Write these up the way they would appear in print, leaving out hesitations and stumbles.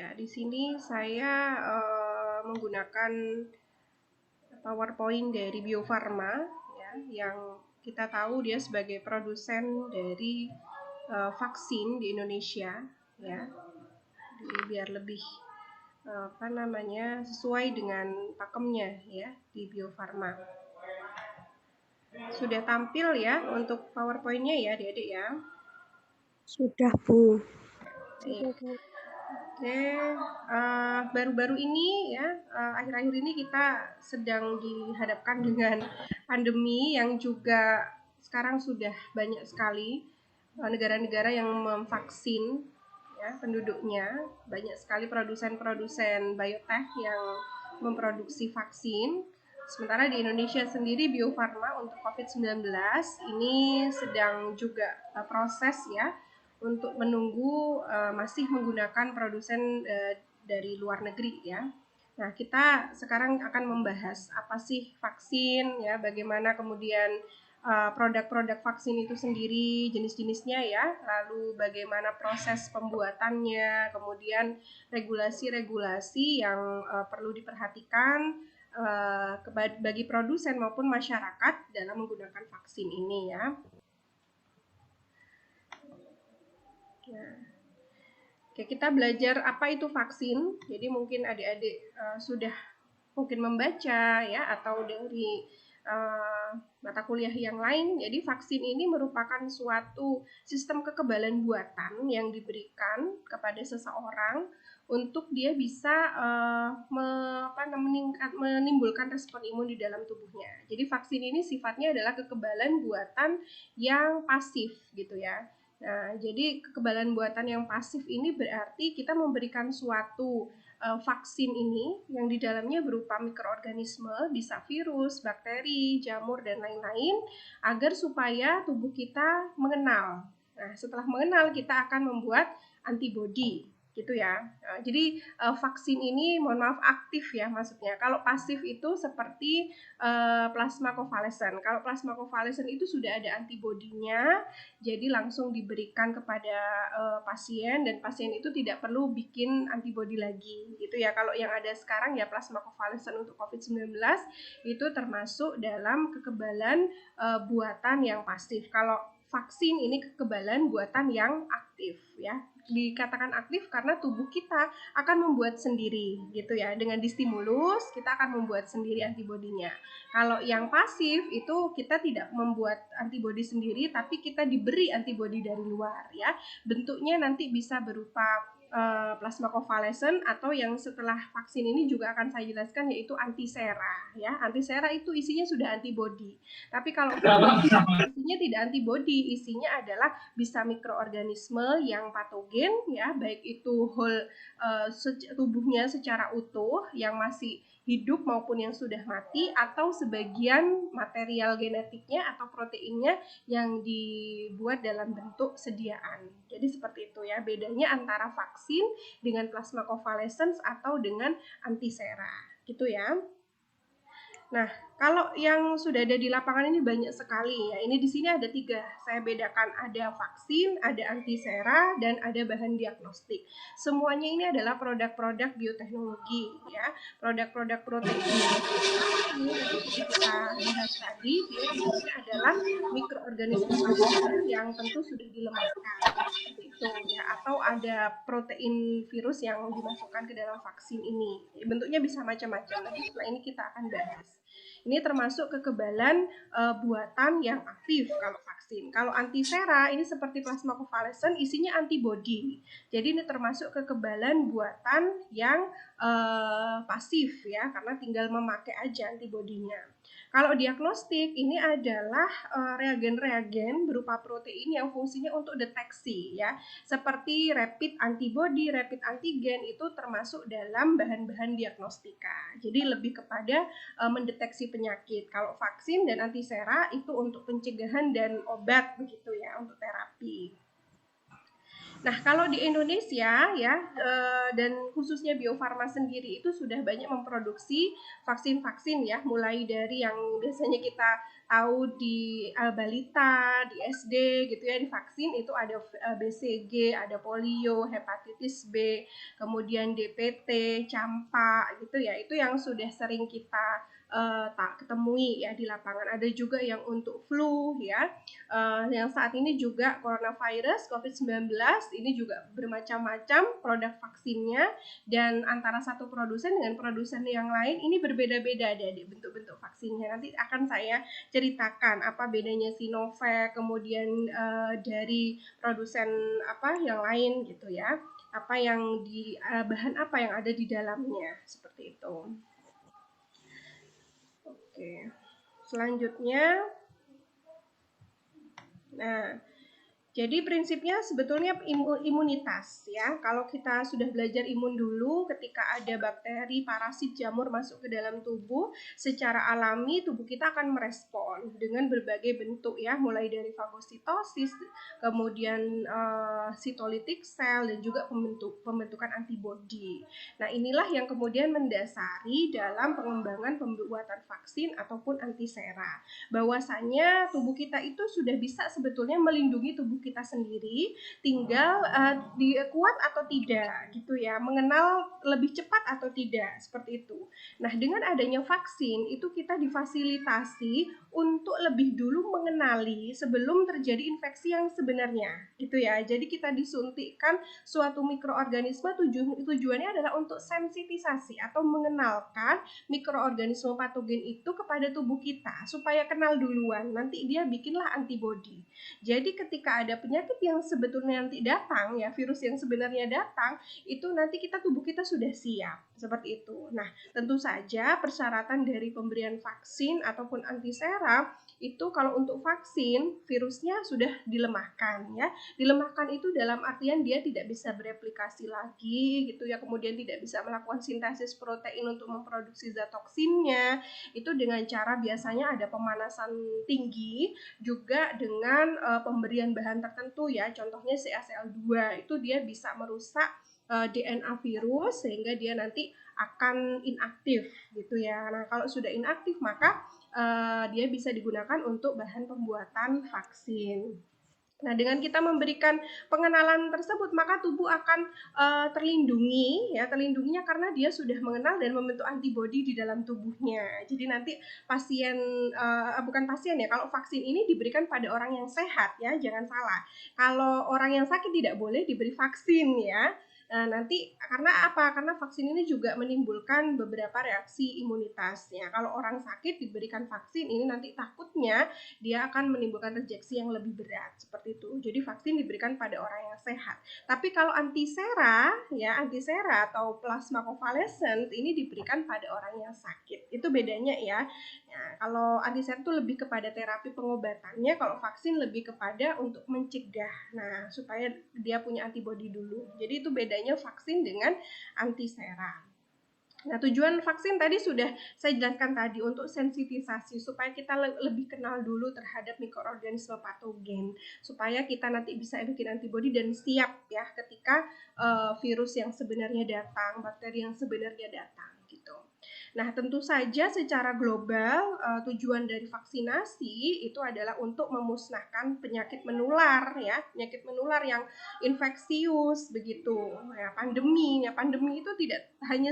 Ya, di sini saya menggunakan PowerPoint dari Bio Farma, ya, yang kita tahu dia sebagai produsen dari vaksin di Indonesia, ya. Jadi biar lebih sesuai dengan pakemnya, ya, di Bio Farma. Sudah tampil ya untuk PowerPoint-nya ya, Adik-adik ya. Sudah, Bu. Oke, baru-baru ini ya, akhir-akhir ini kita sedang dihadapkan dengan pandemi yang juga sekarang sudah banyak sekali negara-negara yang memvaksin ya penduduknya, banyak sekali produsen-produsen biotech yang memproduksi vaksin. Sementara di Indonesia sendiri Bio Farma untuk COVID-19 ini sedang juga proses ya untuk menunggu masih menggunakan produsen dari luar negeri ya. Nah, kita sekarang akan membahas apa sih vaksin ya, bagaimana kemudian produk-produk vaksin itu sendiri, jenis-jenisnya ya, lalu bagaimana proses pembuatannya, kemudian regulasi-regulasi yang perlu diperhatikan bagi produsen maupun masyarakat dalam menggunakan vaksin ini ya. Oke, kita belajar apa itu vaksin. Jadi mungkin adik-adik sudah mungkin membaca ya atau dari mata kuliah yang lain. Jadi vaksin ini merupakan suatu sistem kekebalan buatan yang diberikan kepada seseorang untuk dia bisa menimbulkan respon imun di dalam tubuhnya. Jadi vaksin ini sifatnya adalah kekebalan buatan yang pasif gitu ya. Nah, jadi kekebalan buatan yang pasif ini berarti kita memberikan suatu vaksin ini yang di dalamnya berupa mikroorganisme, bisa virus, bakteri, jamur, dan lain-lain, agar supaya tubuh kita mengenal. Nah, setelah mengenal kita akan membuat antibodi gitu ya. Nah, jadi vaksin ini mohon maaf aktif ya maksudnya. Kalau pasif itu seperti plasma konvalesen. Kalau plasma konvalesen itu sudah ada antibodinya, jadi langsung diberikan kepada pasien dan pasien itu tidak perlu bikin antibodi lagi gitu ya. Kalau yang ada sekarang ya plasma konvalesen untuk COVID-19 itu termasuk dalam kekebalan buatan yang pasif. Kalau vaksin ini kekebalan buatan yang aktif ya. Dikatakan aktif karena tubuh kita akan membuat sendiri gitu ya. Dengan distimulus kita akan membuat sendiri antibodinya. Kalau yang pasif itu kita tidak membuat antibodi sendiri tapi kita diberi antibodi dari luar ya. Bentuknya nanti bisa berupa plasma konvalesen atau yang setelah vaksin ini juga akan saya jelaskan yaitu antisera ya. Antisera itu isinya sudah antibodi. Tapi kalau isinya tidak antibodi, isinya adalah bisa mikroorganisme yang patogen ya, baik itu whole tubuhnya secara utuh yang masih hidup maupun yang sudah mati atau sebagian material genetiknya atau proteinnya yang dibuat dalam bentuk sediaan. Jadi seperti itu ya, bedanya antara vaksin dengan plasma konvalesen atau dengan antisera gitu ya. Nah, kalau yang sudah ada di lapangan ini banyak sekali ya. Ini di sini ada 3. Saya bedakan ada vaksin, ada antisera, dan ada bahan diagnostik. Semuanya ini adalah produk-produk bioteknologi ya. Produk-produk protein ini kita bahas tadi dia adalah mikroorganisme yang tentu sudah dilemahkan itu ya, atau ada protein virus yang dimasukkan ke dalam vaksin ini. Bentuknya bisa macam-macam. Nanti setelah ini kita akan bahas. Ini termasuk kekebalan buatan yang aktif kalau vaksin. Kalau antisera ini seperti plasma konvalesen isinya antibodi. Jadi ini termasuk kekebalan buatan yang pasif ya, karena tinggal memakai aja antibodinya. Kalau diagnostik ini adalah reagen-reagen berupa protein yang fungsinya untuk deteksi ya. Seperti rapid antibody, rapid antigen itu termasuk dalam bahan-bahan diagnostika. Jadi lebih kepada mendeteksi penyakit. Kalau vaksin dan antisera itu untuk pencegahan dan obat begitu ya, untuk terapi. Nah, kalau di Indonesia ya dan khususnya Bio Farma sendiri itu sudah banyak memproduksi vaksin-vaksin ya, mulai dari yang biasanya kita tahu di balita, di SD gitu ya, divaksin itu ada BCG, ada polio, hepatitis B, kemudian DPT, campak gitu ya. Itu yang sudah sering kita tak ketemui ya di lapangan. Ada juga yang untuk flu ya, yang saat ini juga coronavirus COVID-19 ini juga bermacam-macam produk vaksinnya, dan antara satu produsen dengan produsen yang lain ini berbeda-beda dari bentuk-bentuk vaksinnya. Nanti akan saya ceritakan apa bedanya Sinovac, kemudian dari produsen apa yang lain gitu ya, apa yang di bahan apa yang ada di dalamnya, seperti itu. Oke, selanjutnya, nah, jadi prinsipnya sebetulnya imunitas ya. Kalau kita sudah belajar imun dulu, ketika ada bakteri, parasit, jamur masuk ke dalam tubuh, secara alami tubuh kita akan merespon dengan berbagai bentuk ya, mulai dari fagositosis, kemudian sitolitik sel, dan juga pembentukan antibodi. Nah, inilah yang kemudian mendasari dalam pengembangan pembuatan vaksin ataupun antisera. Bahwasanya tubuh kita itu sudah bisa sebetulnya melindungi tubuh kita sendiri, tinggal kuat atau tidak gitu ya, mengenal lebih cepat atau tidak, seperti itu. Nah, dengan adanya vaksin itu kita difasilitasi untuk lebih dulu mengenali sebelum terjadi infeksi yang sebenarnya gitu ya. Jadi kita disuntikkan suatu mikroorganisme, tujuannya adalah untuk sensitisasi atau mengenalkan mikroorganisme patogen itu kepada tubuh kita supaya kenal duluan, nanti dia bikinlah antibodi. Jadi ketika ada penyakit yang sebetulnya nanti datang ya, virus yang sebenarnya datang, itu nanti tubuh kita sudah siap, seperti itu. Nah, tentu saja persyaratan dari pemberian vaksin ataupun antisera itu kalau untuk vaksin virusnya sudah dilemahkan ya. Dilemahkan itu dalam artian dia tidak bisa bereplikasi lagi gitu ya, kemudian tidak bisa melakukan sintesis protein untuk memproduksi zat toksinnya. Itu dengan cara biasanya ada pemanasan tinggi, juga dengan pemberian bahan tertentu ya, contohnya CaCl2 itu dia bisa merusak DNA virus sehingga dia nanti akan inaktif gitu ya. Nah, kalau sudah inaktif maka dia bisa digunakan untuk bahan pembuatan vaksin. Nah, dengan kita memberikan pengenalan tersebut, maka tubuh akan terlindungi ya, terlindunginya karena dia sudah mengenal dan membentuk antibodi di dalam tubuhnya. Jadi nanti pasien bukan pasien ya, kalau vaksin ini diberikan pada orang yang sehat ya, jangan salah. Kalau orang yang sakit tidak boleh diberi vaksin ya. Nah, nanti karena apa? Karena vaksin ini juga menimbulkan beberapa reaksi imunitasnya. Kalau orang sakit diberikan vaksin ini nanti takutnya dia akan menimbulkan rejeksi yang lebih berat, seperti itu. Jadi vaksin diberikan pada orang yang sehat. Tapi kalau antisera ya, antisera atau plasma convalescent ini diberikan pada orang yang sakit. Itu bedanya ya. Nah, kalau antisera itu lebih kepada terapi pengobatannya, kalau vaksin lebih kepada untuk mencegah. Nah, supaya dia punya antibodi dulu. Jadi itu bedanya vaksin dengan antisera. Nah, tujuan vaksin tadi sudah saya jelaskan tadi, untuk sensitisasi supaya kita lebih kenal dulu terhadap mikroorganisme patogen, supaya kita nanti bisa bikin antibodi dan siap ya ketika virus yang sebenarnya datang, bakteri yang sebenarnya datang gitu. Nah, tentu saja secara global tujuan dari vaksinasi itu adalah untuk memusnahkan penyakit menular ya, penyakit menular yang infeksius begitu. Ya, pandemi itu tidak hanya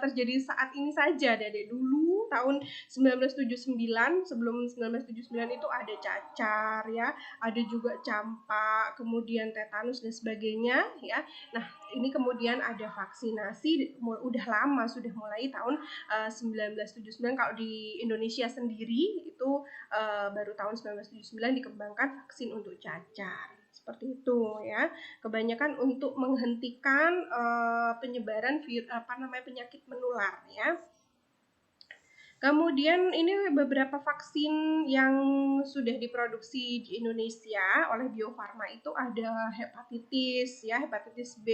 terjadi saat ini saja, dari dulu tahun 1979, sebelum 1979 itu ada cacar ya, ada juga campak, kemudian tetanus dan sebagainya ya. Nah, ini kemudian ada vaksinasi udah lama, sudah mulai tahun 1979. Kalau di Indonesia sendiri itu baru tahun 1979 dikembangkan vaksin untuk cacar, seperti itu ya. Kebanyakan untuk menghentikan penyebaran penyakit menular ya. Kemudian ini beberapa vaksin yang sudah diproduksi di Indonesia oleh Bio Farma itu ada hepatitis ya, hepatitis B,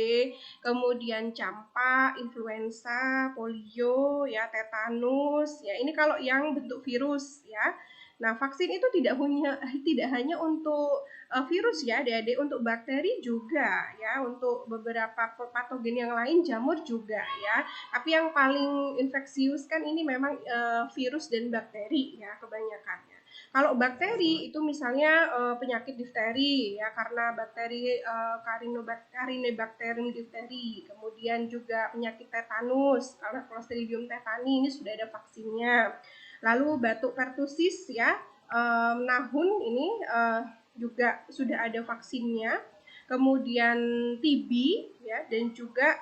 kemudian campak, influenza, polio ya, tetanus ya. Ini kalau yang bentuk virus ya. Nah, vaksin itu tidak hanya untuk virus ya, Adik-adik, untuk bakteri juga ya, untuk beberapa patogen yang lain, jamur juga ya. Tapi yang paling infeksius kan ini memang virus dan bakteri ya kebanyakannya. Kalau bakteri itu misalnya penyakit difteri ya, karena bakteri Carinobacterium difteri, kemudian juga penyakit tetanus karena Clostridium tetani, ini sudah ada vaksinnya. Lalu batuk pertusis ya, nahun ini juga sudah ada vaksinnya. Kemudian TB ya, dan juga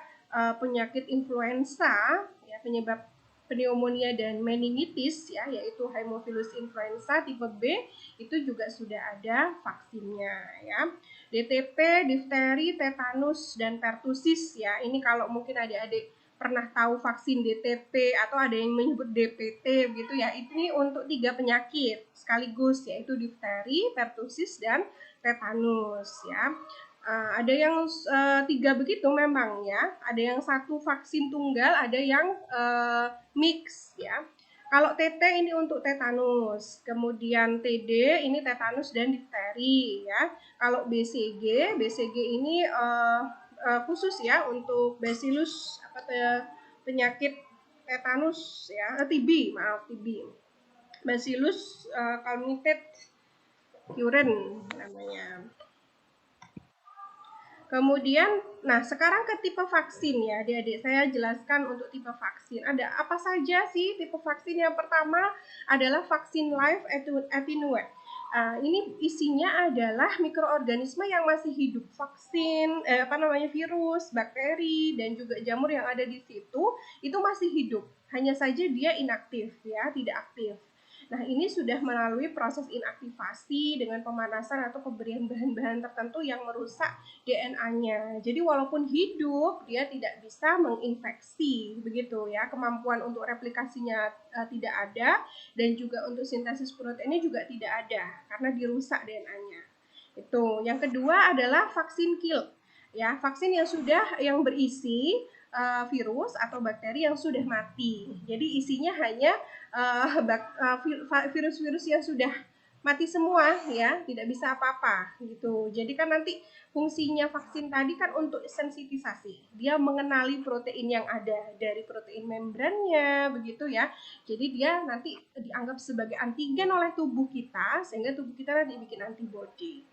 penyakit influenza ya, penyebab pneumonia dan meningitis ya, yaitu Haemophilus influenza tipe B, itu juga sudah ada vaksinnya ya. DTP, difteri, tetanus dan pertusis ya. Ini kalau mungkin adik-adik pernah tahu vaksin DTP atau ada yang menyebut DPT begitu ya. Ini untuk 3 penyakit sekaligus, yaitu difteri, pertusis dan tetanus ya. Ada yang 3 begitu memang ya, ada yang 1 vaksin tunggal, ada yang mix ya. Kalau TT ini untuk tetanus, kemudian TD ini tetanus dan difteri ya. Kalau BCG ini khusus ya untuk Bacillus penyakit tetanus ya, TB, Bacillus calmette urine namanya. Kemudian, nah sekarang ke tipe vaksin ya, adik-adik. Saya jelaskan untuk tipe vaksin. Ada apa saja sih tipe vaksin? Yang pertama adalah vaksin live attenuate. Ini isinya adalah mikroorganisme yang masih hidup. Vaksin, virus, bakteri, dan juga jamur yang ada di situ itu masih hidup. Hanya saja dia inaktif ya, tidak aktif. Nah, ini sudah melalui proses inaktivasi dengan pemanasan atau pemberian bahan-bahan tertentu yang merusak DNA-nya. Jadi walaupun hidup, dia tidak bisa menginfeksi, begitu ya. Kemampuan untuk replikasinya tidak ada, dan juga untuk sintesis proteinnya juga tidak ada karena dirusak DNA-nya. Itu. Yang kedua adalah vaksin kill. Ya, vaksin yang berisi virus atau bakteri yang sudah mati. Jadi isinya hanya virus-virus yang sudah mati semua ya, tidak bisa apa-apa gitu. Jadi kan nanti fungsinya vaksin tadi kan untuk sensitisasi. Dia mengenali protein yang ada dari protein membrannya begitu ya. Jadi dia nanti dianggap sebagai antigen oleh tubuh kita sehingga tubuh kita nanti bikin antibody.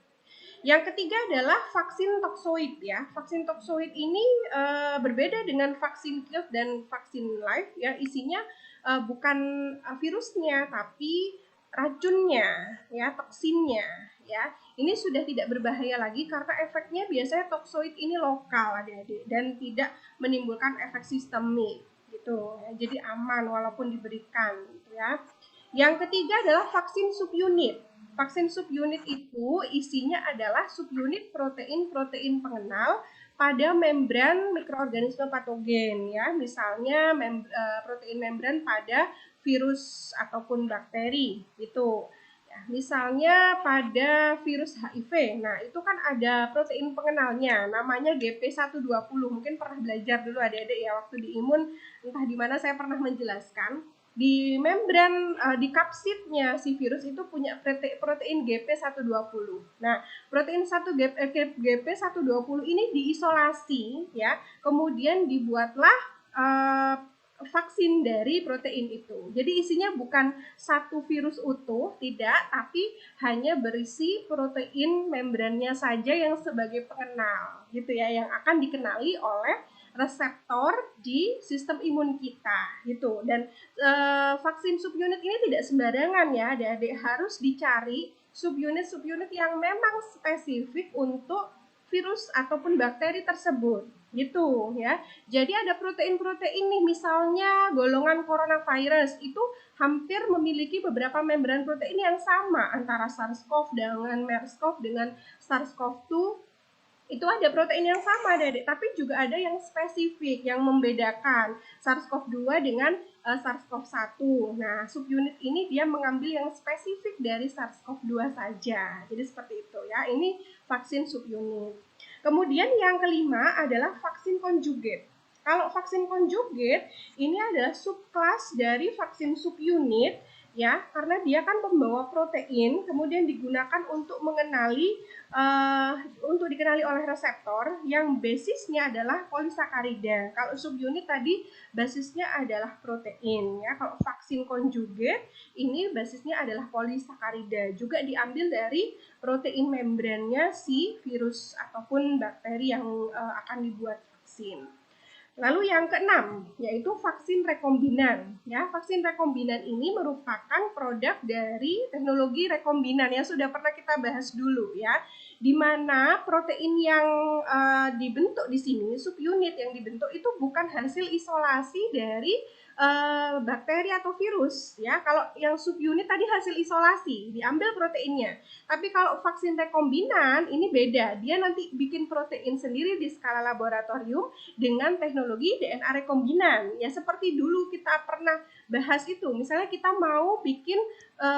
Yang ketiga adalah vaksin toksoid ya. Vaksin toksoid ini berbeda dengan vaksin kill dan vaksin live ya. Isinya bukan virusnya tapi racunnya ya, toksinnya ya. Ini sudah tidak berbahaya lagi karena efeknya biasanya toksoid ini lokal adik-adik dan tidak menimbulkan efek sistemik gitu ya. Jadi aman walaupun diberikan gitu ya. Yang ketiga adalah vaksin subunit. Vaksin subunit itu isinya adalah subunit protein-protein pengenal pada membran mikroorganisme patogen ya, misalnya protein membran pada virus ataupun bakteri gitu. Ya, misalnya pada virus HIV, nah itu kan ada protein pengenalnya, namanya GP120. Mungkin pernah belajar dulu adik-adik ya waktu di imun, entah di mana saya pernah menjelaskan. Di membran di kapsidnya si virus itu punya protein GP120. Nah, protein GP120 ini diisolasi ya, kemudian dibuatlah vaksin dari protein itu. Jadi isinya bukan satu virus utuh, tidak, tapi hanya berisi protein membrannya saja yang sebagai pengenal gitu ya, yang akan dikenali oleh reseptor di sistem imun kita gitu. Dan vaksin subunit ini tidak sembarangan ya, adik-adik, harus dicari subunit yang memang spesifik untuk virus ataupun bakteri tersebut gitu ya. Jadi ada protein-protein nih, misalnya golongan coronavirus itu hampir memiliki beberapa membran protein yang sama antara SARS-CoV dengan MERS-CoV dengan SARS-CoV-2. Itu ada protein yang sama, Dedek, tapi juga ada yang spesifik yang membedakan SARS-CoV-2 dengan SARS-CoV-1. Nah, subunit ini dia mengambil yang spesifik dari SARS-CoV-2 saja. Jadi seperti itu ya. Ini vaksin subunit. Kemudian yang kelima adalah vaksin konjugat. Kalau vaksin konjugat ini adalah subclass dari vaksin subunit ya, karena dia kan pembawa protein, kemudian digunakan untuk dikenali oleh reseptor yang basisnya adalah polisakarida. Kalau subunit tadi basisnya adalah protein, ya. Kalau vaksin konjugat ini basisnya adalah polisakarida, juga diambil dari protein membrannya si virus ataupun bakteri yang akan dibuat vaksin. Lalu yang keenam, yaitu vaksin rekombinan. Ya, vaksin rekombinan ini merupakan produk dari teknologi rekombinan yang sudah pernah kita bahas dulu, ya, di mana protein yang dibentuk di sini, subunit yang dibentuk itu bukan hasil isolasi dari bakteri atau virus, ya. Kalau yang subunit tadi hasil isolasi, diambil proteinnya. Tapi kalau vaksin rekombinan ini beda, dia nanti bikin protein sendiri di skala laboratorium dengan teknologi DNA rekombinan. Ya seperti dulu kita pernah bahas itu, misalnya kita mau bikin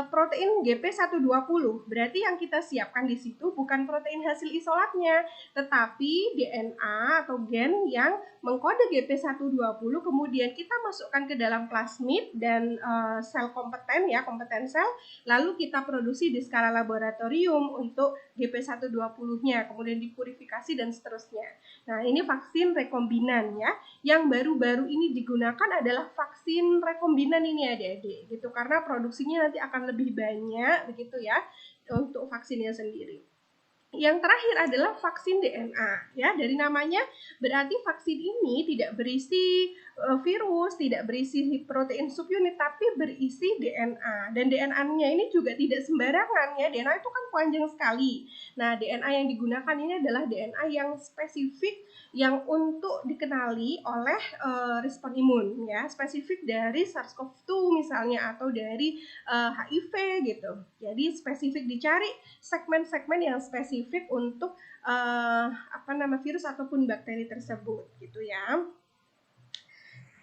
protein GP120, berarti yang kita siapkan di situ bukan protein hasil isolatnya, tetapi DNA atau gen yang mengkode GP120, kemudian kita masukkan ke dalam plasmid dan sel kompeten, ya, kompeten sel, lalu kita produksi di skala laboratorium untuk GP120-nya, kemudian dipurifikasi dan seterusnya. Nah, ini vaksin rekombinan, ya. Yang baru-baru ini digunakan adalah vaksin rekombinan ini, adik-adik, gitu, karena produksinya nanti akan lebih banyak, begitu ya, untuk vaksinnya sendiri. Yang terakhir adalah vaksin DNA, ya. Dari namanya berarti vaksin ini tidak berisi virus, tidak berisi protein subunit, tapi berisi DNA. Dan DNA-nya ini juga tidak sembarangan, ya. DNA itu kan panjang sekali. Nah, DNA yang digunakan ini adalah DNA yang spesifik, yang untuk dikenali oleh respon imun, ya, spesifik dari SARS-CoV-2 misalnya, atau dari HIV gitu. Jadi spesifik dicari segmen-segmen yang spesifik untuk virus ataupun bakteri tersebut, gitu ya.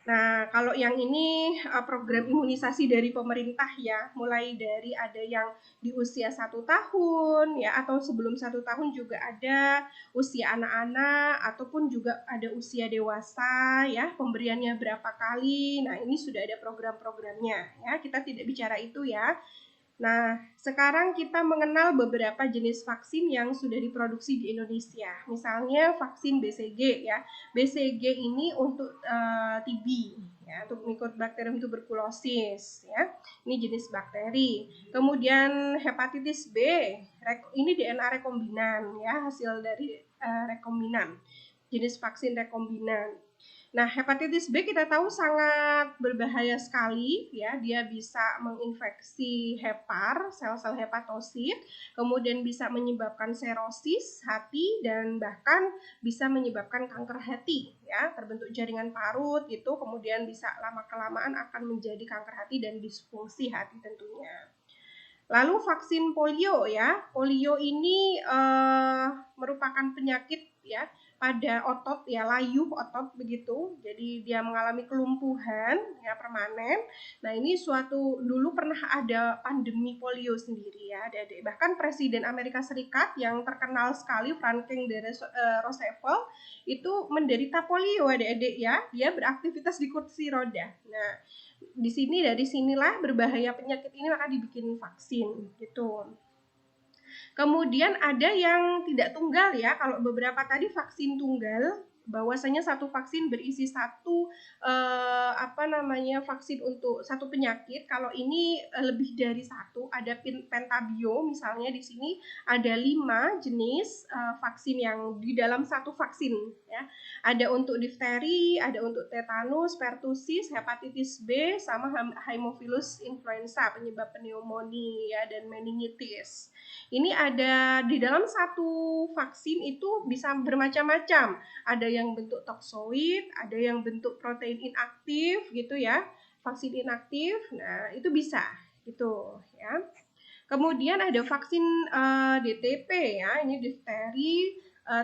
Nah, kalau yang ini program imunisasi dari pemerintah, ya, mulai dari ada yang di usia 1 tahun, ya, atau sebelum 1 tahun juga ada usia anak-anak, ataupun juga ada usia dewasa, ya, pemberiannya berapa kali. Nah, ini sudah ada program-programnya, ya, kita tidak bicara itu, ya. Nah, sekarang kita mengenal beberapa jenis vaksin yang sudah diproduksi di Indonesia. Misalnya vaksin BCG, ya. BCG ini untuk TB, ya, untuk Mycobacterium tuberculosis, ya. Ini jenis bakteri. Kemudian hepatitis B, ini DNA rekombinan, ya, hasil dari rekombinan. Jenis vaksin rekombinan. Nah, hepatitis B kita tahu sangat berbahaya sekali, ya. Dia bisa menginfeksi hepar, sel-sel hepatosit, kemudian bisa menyebabkan serosis hati, dan bahkan bisa menyebabkan kanker hati, ya. Terbentuk jaringan parut gitu, kemudian bisa lama-kelamaan akan menjadi kanker hati dan disfungsi hati tentunya. Lalu vaksin polio, ya. Polio ini merupakan penyakit, ya, pada otot, ya, layuh otot begitu. Jadi dia mengalami kelumpuhan, ya, permanen. Nah, ini dulu pernah ada pandemi polio sendiri, ya, adik-adik. Bahkan Presiden Amerika Serikat yang terkenal sekali, Franklin D. Roosevelt, itu menderita polio, adik-adik, ya. Dia beraktivitas di kursi roda. Nah, dari sinilah berbahaya penyakit ini, maka dibikin vaksin gitu. Kemudian ada yang tidak tunggal, ya. Kalau beberapa tadi vaksin tunggal, bahwasanya satu vaksin berisi satu vaksin untuk satu penyakit. Kalau ini lebih dari satu, ada pentabio misalnya, di sini ada 5 jenis vaksin yang di dalam satu vaksin, ya. Ada untuk difteri, ada untuk tetanus, pertusis, hepatitis B, sama Haemophilus influenza, penyebab pneumonia dan meningitis. Ini ada di dalam satu vaksin itu bisa bermacam-macam. Ada yang bentuk toksoid, ada yang bentuk protein inaktif gitu, ya. Vaksin inaktif. Nah, itu bisa gitu, ya. Kemudian ada vaksin DTP, ya. Ini difteri,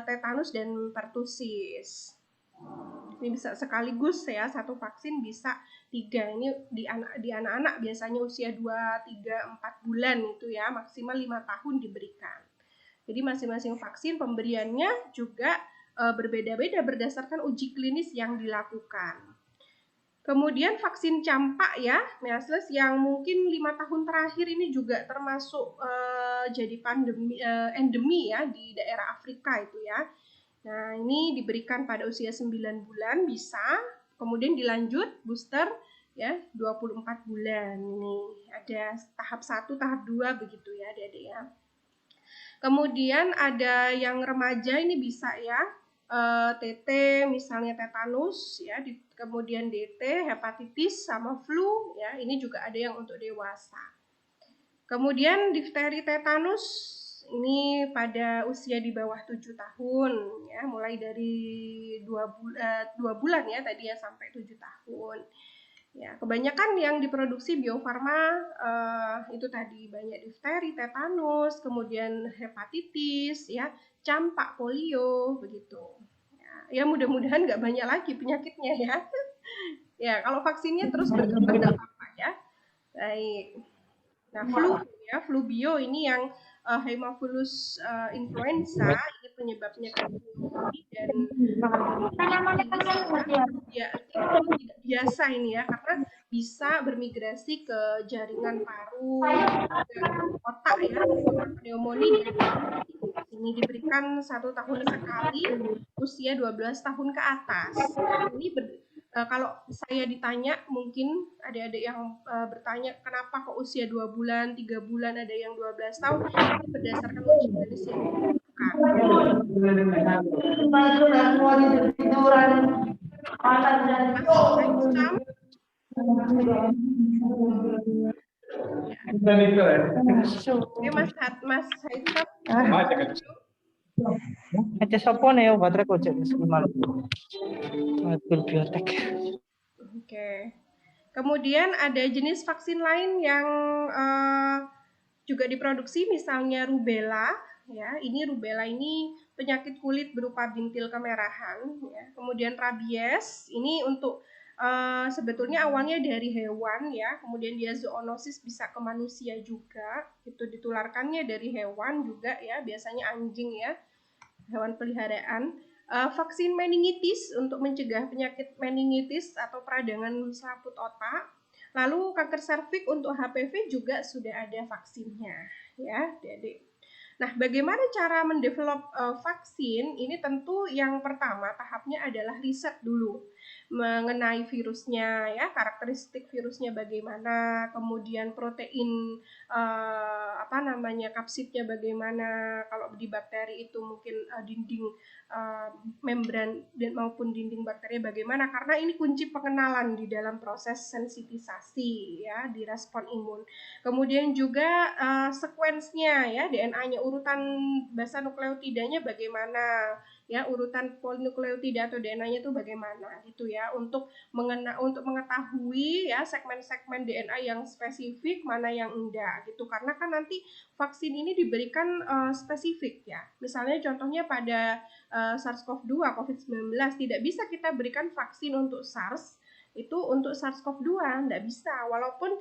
tetanus dan pertusis. Ini bisa sekaligus, ya, satu vaksin bisa 3. Ini di anak-anak biasanya usia 2, 3, 4 bulan itu, ya, maksimal 5 tahun diberikan. Jadi masing-masing vaksin pemberiannya juga berbeda-beda berdasarkan uji klinis yang dilakukan. Kemudian vaksin campak ya, measles yang mungkin 5 tahun terakhir ini juga termasuk jadi pandemi endemi ya di daerah Afrika itu ya. Nah, ini diberikan pada usia 9 bulan bisa, kemudian dilanjut booster ya 24 bulan. Ini ada tahap 1, tahap 2 begitu ya, Adik-adik ya. Kemudian ada yang remaja ini bisa ya, TT misalnya tetanus ya, kemudian DT, hepatitis sama flu ya, ini juga ada yang untuk dewasa. Kemudian difteri tetanus ini pada usia di bawah 7 tahun ya, mulai dari 2 bulan ya tadi ya sampai 7 tahun. Ya, kebanyakan yang diproduksi Bio Farma itu tadi banyak difteri, tetanus, kemudian hepatitis, ya, campak, polio, begitu. Ya, mudah-mudahan nggak banyak lagi penyakitnya ya. Ya, kalau vaksinnya terus berkembang nggak apa-apa ya. Baik. Nah, flu bio ini yang Haemophilus influenza ini penyebabnya pneumonia dan ya tidak biasa ini ya karena bisa bermigrasi ke jaringan paru, ke otak ya, pneumonia dan ini diberikan 1 tahun sekali, usia 12 tahun ke atas. Ini kalau saya ditanya, mungkin adik-adik yang bertanya kenapa kok usia 2 bulan, 3 bulan, ada yang 12 tahun, ini berdasarkan uji klinis yang dilakukan. Oke, Mas Haitham. Aja sopo nih baterai kocek gimana? Bibliotek. Oke. Kemudian ada jenis vaksin lain yang juga diproduksi, misalnya rubella. Ya, ini rubella ini penyakit kulit berupa bintil kemerahan. Ya. Kemudian rabies, ini untuk sebetulnya awalnya dari hewan ya, kemudian dia zoonosis bisa ke manusia juga. Itu ditularkannya dari hewan juga ya, biasanya anjing ya, hewan peliharaan. Vaksin meningitis untuk mencegah penyakit meningitis atau peradangan selaput otak. Lalu kanker serviks untuk HPV juga sudah ada vaksinnya ya, Adik. Nah, bagaimana cara mendevelop vaksin? Ini tentu yang pertama tahapnya adalah riset dulu mengenai virusnya ya, karakteristik virusnya bagaimana, kemudian protein kapsidnya bagaimana, kalau di bakteri itu mungkin dinding membran dan maupun dinding bakteri bagaimana, karena ini kunci pengenalan di dalam proses sensitisasi ya di respon imun. Kemudian juga sekuensnya ya, DNA-nya, urutan basa nukleotidanya bagaimana ya, urutan polinukleotida atau DNA-nya itu bagaimana gitu ya, untuk mengetahui ya segmen-segmen DNA yang spesifik mana yang enggak gitu, karena kan nanti vaksin ini diberikan spesifik ya. Misalnya contohnya pada SARS-CoV-2, COVID-19 tidak bisa kita berikan vaksin untuk SARS itu untuk SARS-CoV-2 enggak bisa, walaupun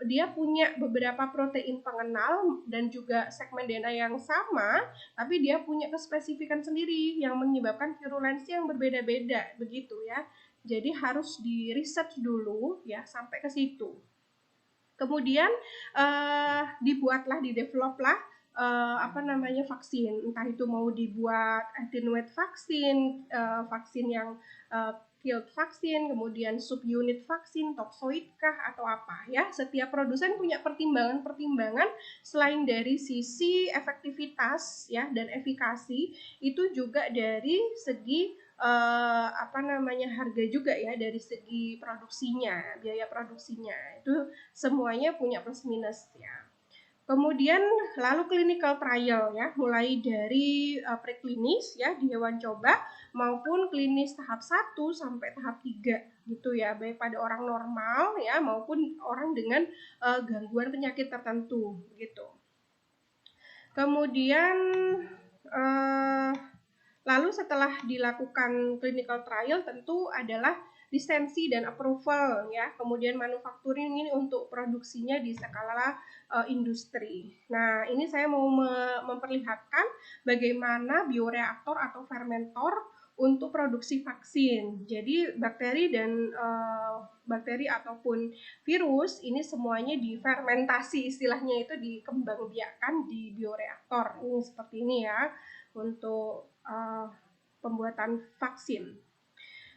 dia punya beberapa protein pengenal dan juga segmen DNA yang sama, tapi dia punya kespesifikan sendiri yang menyebabkan virulensi yang berbeda-beda begitu ya. Jadi harus di riset dulu ya sampai ke situ. Kemudian dibuatlah, dideveloplah vaksin, entah itu mau dibuat attenuate vaksin, vaksin yang killed vaksin, kemudian subunit vaksin, toxoid kah atau apa ya. Setiap produsen punya pertimbangan-pertimbangan selain dari sisi efektivitas ya dan efikasi, itu juga dari segi harga juga ya, dari segi produksinya, biaya produksinya. Itu semuanya punya plus minus ya. Kemudian lalu clinical trial ya, mulai dari preklinis ya di hewan coba maupun klinis tahap 1 sampai tahap 3 gitu ya, baik pada orang normal ya maupun orang dengan gangguan penyakit tertentu gitu. Kemudian lalu setelah dilakukan clinical trial tentu adalah lisensi dan approval ya, kemudian manufacturing ini untuk produksinya di skala industri. Nah, ini saya mau memperlihatkan bagaimana bioreaktor atau fermentor untuk produksi vaksin. Jadi bakteri dan bakteri ataupun virus ini semuanya difermentasi, istilahnya itu dikembangbiakkan di bioreaktor. Ini seperti ini ya untuk pembuatan vaksin.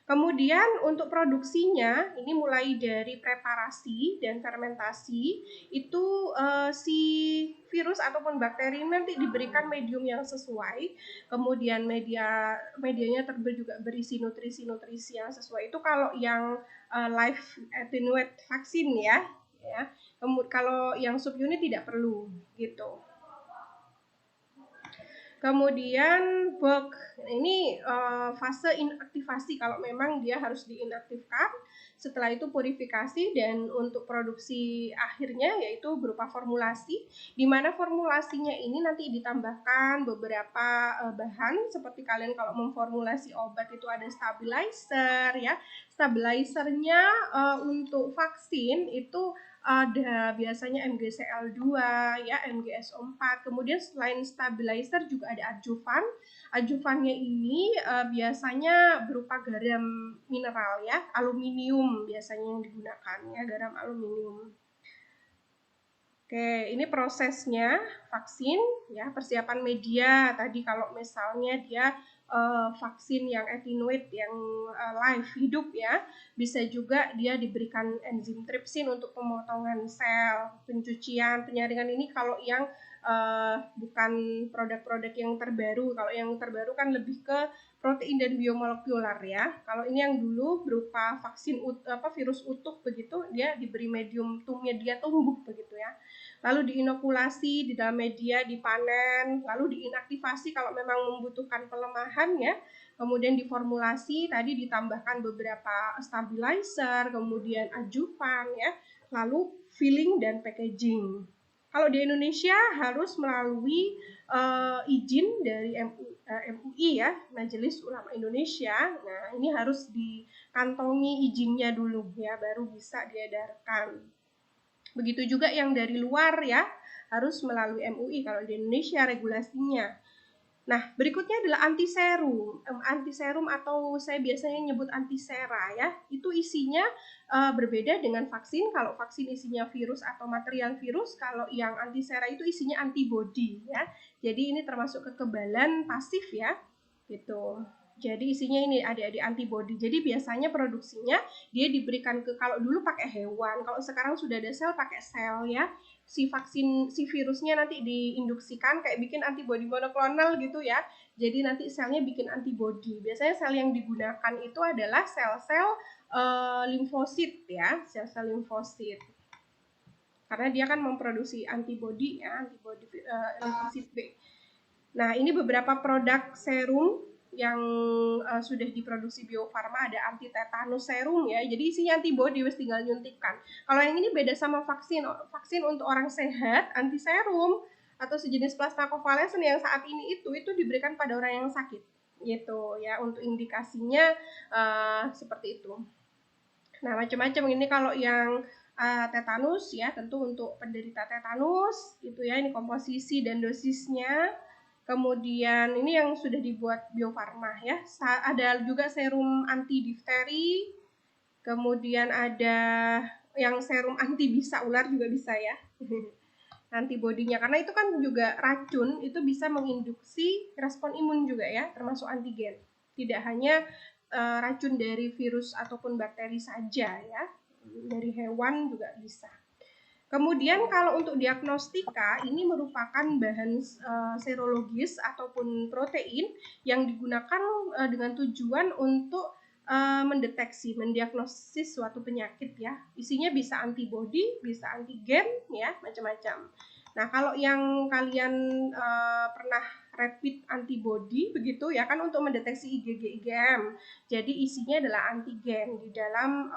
Kemudian untuk produksinya ini mulai dari preparasi dan fermentasi itu si virus ataupun bakteri nanti diberikan medium yang sesuai, kemudian medianya juga berisi nutrisi-nutrisi yang sesuai. Itu kalau yang live attenuate vaksin ya. Kalau yang subunit tidak perlu gitu. Kemudian bulk, ini fase inaktivasi kalau memang dia harus diinaktifkan. Setelah itu purifikasi dan untuk produksi akhirnya yaitu berupa formulasi, di mana formulasinya ini nanti ditambahkan beberapa bahan seperti kalian kalau memformulasi obat itu ada stabilizer ya. Stabilizernya untuk vaksin itu ada biasanya MgCl2 ya, MgSO4. Kemudian selain stabilizer juga ada adjuvan. Adjuvannya ini biasanya berupa garam mineral ya, aluminium biasanya yang digunakan ya, garam aluminium. Oke, ini prosesnya vaksin ya, persiapan media tadi kalau misalnya dia vaksin yang attenuate yang live hidup ya, bisa juga dia diberikan enzim tripsin untuk pemotongan sel, pencucian, penyaringan. Ini kalau yang bukan produk-produk yang terbaru. Kalau yang terbaru kan lebih ke protein dan biomolekular ya. Kalau ini yang dulu berupa vaksin virus utuh begitu, dia diberi medium media tumbuh begitu ya. Lalu diinokulasi di dalam media, dipanen, lalu diinaktivasi kalau memang membutuhkan pelemahan ya. Kemudian diformulasi, tadi ditambahkan beberapa stabilizer, kemudian adjuvan ya. Lalu filling dan packaging. Kalau di Indonesia harus melalui izin dari MUI ya, Majelis Ulama Indonesia. Nah, ini harus dikantongi izinnya dulu ya, baru bisa diedarkan. Begitu juga yang dari luar ya, harus melalui MUI kalau di Indonesia regulasinya. Nah, berikutnya adalah antiserum. Antiserum atau saya biasanya nyebut antisera ya. Itu isinya berbeda dengan vaksin. Kalau vaksin isinya virus atau material virus, kalau yang antisera itu isinya antibody ya. Jadi ini termasuk kekebalan pasif ya. Gitu. Jadi isinya ini adik-adik antibody. Jadi biasanya produksinya dia diberikan kalau dulu pakai hewan, kalau sekarang sudah ada sel pakai sel ya. Si virusnya nanti diinduksikan kayak bikin antibody monoklonal gitu ya. Jadi nanti selnya bikin antibody. Biasanya sel yang digunakan itu adalah sel-sel limfosit ya, sel-sel limfosit. Karena dia kan memproduksi antibody ya, antibody limfosit B. Nah, ini beberapa produk serum yang sudah diproduksi Bio Farma. Ada anti tetanus serum ya, jadi isinya antibody, wes tinggal nyuntikkan. Kalau yang ini beda sama vaksin untuk orang sehat, anti serum atau sejenis plasma konvalesen yang saat ini itu diberikan pada orang yang sakit gitu ya, untuk indikasinya seperti itu. Nah, macam-macam ini kalau yang tetanus ya, tentu untuk penderita tetanus gitu ya, ini komposisi dan dosisnya. Kemudian ini yang sudah dibuat Bio Farma ya. Ada juga serum anti difteri. Kemudian ada yang serum anti bisa ular juga bisa ya. Antibodinya, karena itu kan juga racun, itu bisa menginduksi respon imun juga ya, termasuk antigen. Tidak hanya racun dari virus ataupun bakteri saja ya, dari hewan juga bisa. Kemudian kalau untuk diagnostika, ini merupakan bahan serologis ataupun protein yang digunakan dengan tujuan untuk mendiagnosis suatu penyakit ya. Isinya bisa antibody, bisa antigen ya, macam-macam. Nah, kalau yang kalian pernah rapid antibody begitu ya, kan untuk mendeteksi IgG IgM. Jadi isinya adalah antigen di dalam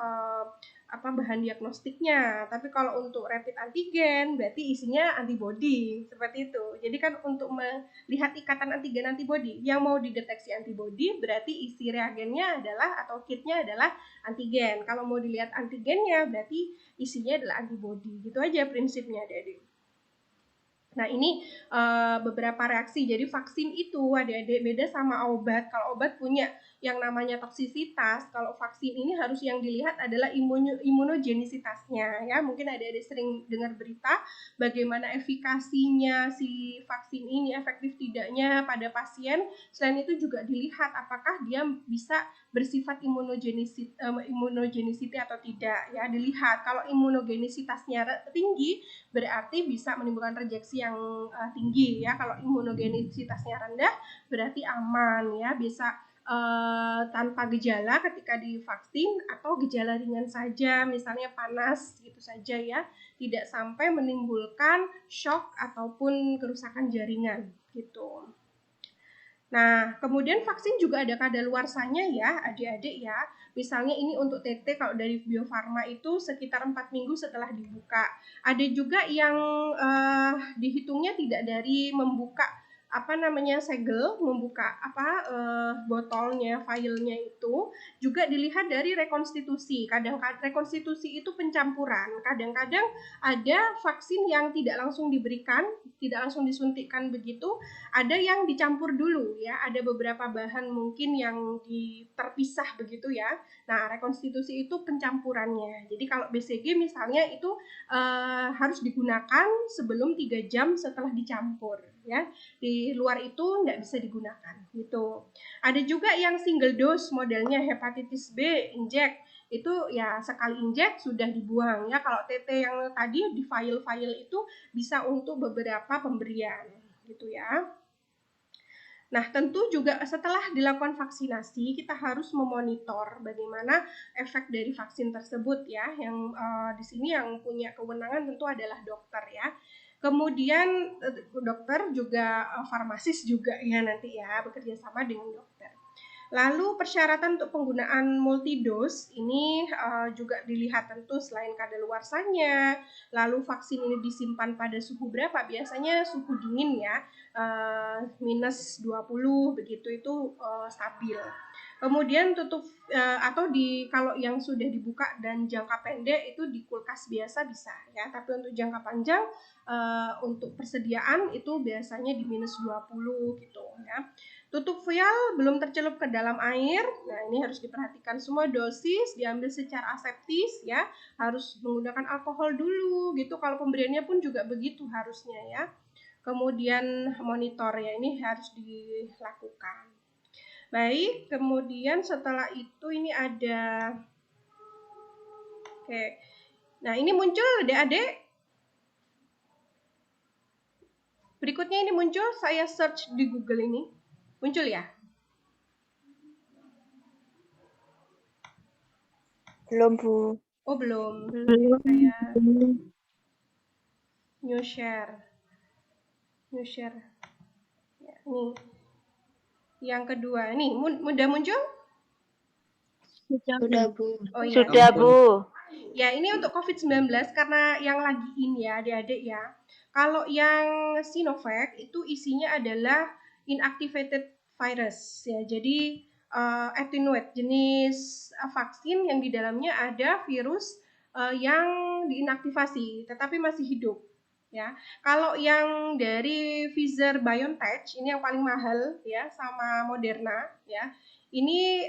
bahan diagnostiknya. Tapi kalau untuk rapid antigen berarti isinya antibody, seperti itu. Jadi kan untuk melihat ikatan antigen antibody, yang mau dideteksi antibody berarti isi reagennya adalah atau kitnya adalah antigen. Kalau mau dilihat antigennya berarti isinya adalah antibody. Gitu aja prinsipnya, Adik-adik. Nah, ini beberapa reaksi. Jadi vaksin itu adik-adik beda sama obat. Kalau obat punya yang namanya toksisitas, kalau vaksin ini harus yang dilihat adalah imunogenisitasnya ya. Mungkin adik-adik sering dengar berita bagaimana efikasinya si vaksin ini, efektif tidaknya pada pasien. Selain itu juga dilihat apakah dia bisa bersifat imunogenicity atau tidak ya. Dilihat kalau imunogenisitasnya tinggi berarti bisa menimbulkan rejeksi yang tinggi ya. Kalau imunogenisitasnya rendah berarti aman ya, bisa tanpa gejala ketika divaksin atau gejala ringan saja, misalnya panas gitu saja ya, tidak sampai menimbulkan shock ataupun kerusakan jaringan gitu. Nah, kemudian vaksin juga ada kadaluarsanya ya, adik-adik ya. Misalnya ini untuk TT kalau dari Bio Farma itu sekitar 4 minggu setelah dibuka. Ada juga yang dihitungnya tidak dari membuka segel, membuka botolnya, filenya itu juga dilihat dari rekonstitusi. Kadang-kadang rekonstitusi itu pencampuran. Kadang-kadang ada vaksin yang tidak langsung diberikan, tidak langsung disuntikkan begitu, ada yang dicampur dulu ya, ada beberapa bahan mungkin yang terpisah begitu ya. Nah, rekonstitusi itu pencampurannya. Jadi kalau BCG misalnya itu harus digunakan sebelum 3 jam setelah dicampur ya. Di luar itu nggak bisa digunakan gitu. Ada juga yang single dose modelnya hepatitis B injek, itu ya sekali injek sudah dibuang ya. Kalau TT yang tadi di file-file itu bisa untuk beberapa pemberian gitu ya. Nah, tentu juga setelah dilakukan vaksinasi, kita harus memonitor bagaimana efek dari vaksin tersebut ya. Yang di sini yang punya kewenangan tentu adalah dokter ya. Kemudian dokter juga farmasis juga ya nanti ya, bekerja sama dengan dokter. Lalu persyaratan untuk penggunaan multidose ini juga dilihat tentu selain kadaluarsanya, lalu vaksin ini disimpan pada suhu berapa? Biasanya suhu dingin ya, minus 20 begitu itu stabil. Kemudian tutup atau kalau yang sudah dibuka dan jangka pendek itu di kulkas biasa bisa ya, tapi untuk jangka panjang untuk persediaan itu biasanya di minus 20 gitu ya. Tutup vial belum tercelup ke dalam air. Nah, ini harus diperhatikan semua dosis diambil secara aseptis ya. Harus menggunakan alkohol dulu gitu. Kalau pemberiannya pun juga begitu harusnya ya. Kemudian monitor ya, ini harus dilakukan. Baik, kemudian setelah itu ini ada Oke. Nah, ini muncul adik-adik. Berikutnya ini muncul, saya search di Google ini. Muncul ya? Belum, Bu. Oh, belum. Belum. Saya new share. Ya, nih. Yang kedua, nih mudah muncul? Sudah, Bu. Oh iya. Sudah, Bu. Ya, ini untuk COVID-19 karena yang lagi in ya, adik-adik ya. Kalau yang Sinovac itu isinya adalah inactivated virus ya. Jadi attenuate jenis vaksin yang di dalamnya ada virus yang diinaktivasi tetapi masih hidup ya. Kalau yang dari Pfizer-BioNTech ini yang paling mahal ya, sama Moderna ya. Ini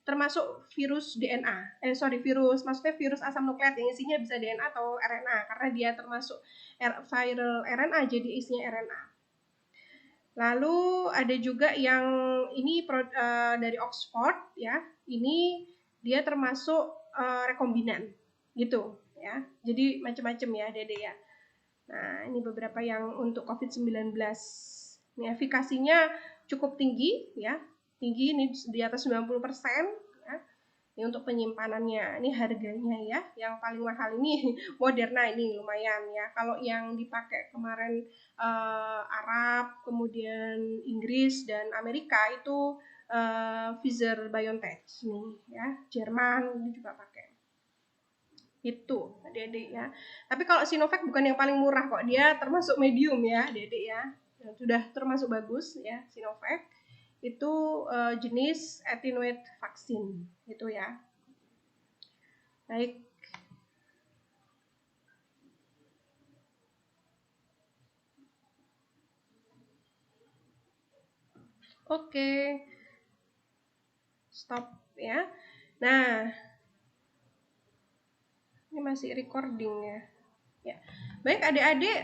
termasuk virus DNA, maksudnya virus asam nukleat yang isinya bisa DNA atau RNA karena dia termasuk viral RNA, jadi isinya RNA. Lalu ada juga yang ini dari Oxford ya, ini dia termasuk rekombinan gitu ya, jadi macam-macam ya Dede ya. Nah, ini beberapa yang untuk COVID-19. Ini efikasinya cukup tinggi ya, tinggi ini di atas 90% ya. Ini untuk penyimpanannya, ini harganya ya, yang paling mahal ini Moderna ini lumayan ya. Kalau yang dipakai kemarin Arab, kemudian Inggris dan Amerika itu Pfizer-BioNTech nih ya, Jerman ini juga pakai. Itu adik-adik ya. Tapi kalau Sinovac bukan yang paling murah kok, dia termasuk medium ya adik-adik ya. Sudah termasuk bagus ya Sinovac. Itu jenis attenuate vaksin gitu ya. Baik. Oke. Stop ya. Nah, ini masih recording ya. Ya. Baik adik-adik,